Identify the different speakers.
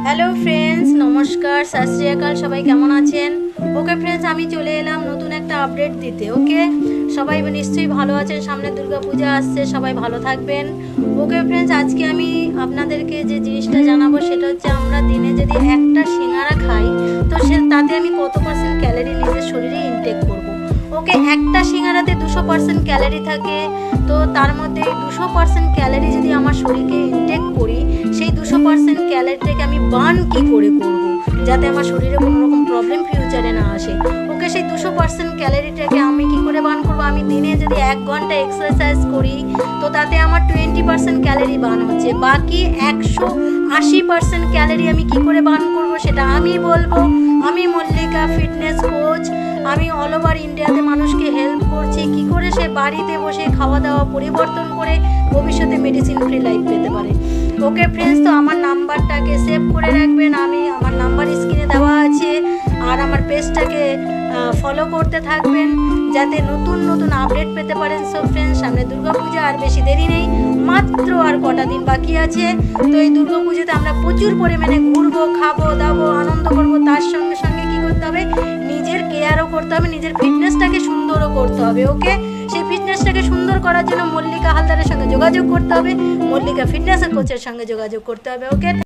Speaker 1: Hello friends, নমস্কার, সত শ্রী আকাল। সবাই কেমন আছেন? ওকে ফ্রেন্ডস, আমি চলে এলাম নতুন একটা আপডেট দিতে। ওকে, সবাই নিশ্চয়ই ভালো আছেন। সামনে দুর্গা পূজা আসছে, সবাই ভালো থাকবেন। ওকে ফ্রেন্ডস, আজকে আমি আপনাদেরকে যে জিনিসটা জানাবো সেটা হচ্ছে আমরা দিনে যদি একটা সিঙ্গারা খাই তো তাতে আমি কত পার্সেন্ট ক্যালোরি নিজের শরীরে ইনটেক করব। ওকে, একটা সিঙ্গারাতে 200% ক্যালোরি থাকে, তো তার মধ্যে 200% ক্যালোরি যদি আমার শরীরকে ইনটেক করি, সেই 200% ক্যালোরিটাকে আমি বার্ন কী করে করব যাতে আমার শরীরে কোনো রকম প্রবলেম ফিউচারে না আসে। ওকে, সেই 200% ক্যালোরিটাকে আমি কী করে বার্ন করব? আমি দিনে যদি 1 ঘন্টা এক্সারসাইজ করি তো তাতে আমার 20% ক্যালোরি বার্ন হচ্ছে। বাকি 180% ক্যালোরি আমি কী করে বার্ন করব সেটা আমি বলবো। আমি মল্লিকা, ফিটনেস কোচ। আমি অল ওভার ইন্ডিয়াতে মানুষকে হেল্প করছি কী করে সে বাড়িতে বসে খাওয়া দাওয়া পরিবর্তন করে ভবিষ্যতে মেডিসিন ফ্রি লাইফ পেতে পারে। ওকে ফ্রেন্ডস, তো আমার নাম্বারটাকে সেভ করে রাখবেন। আমার নাম্বার স্ক্রিনে দেওয়া আছে, আর আমার পেজটাকে ফলো করতে থাকবেন যাতে নতুন নতুন আপডেট পেতে পারেন। সো ফ্রেন্ডস, সামনে দুর্গাপূজা, আর বেশি দেরি নেই, মাত্র আর কটা দিন বাকি আছে। তো এই দুর্গাপুজোতে আমরা প্রচুর পরিমাণে ঘুরবো, খাবো দাবো, আনন্দ করবো। তার সঙ্গে সঙ্গে কী করতে হবে? নিজের কেয়ারও করতে হবে, নিজের ফিটনেসটাকে সুন্দরও করতে হবে। ওকে, সেই ফিটনেসটাকে সুন্দর করার জন্য মল্লিকা হালদারের সঙ্গে যোগাযোগ করতে হবে, মল্লিকা ফিটনেস কোচের সঙ্গে যোগাযোগ করতে হবে। ওকে।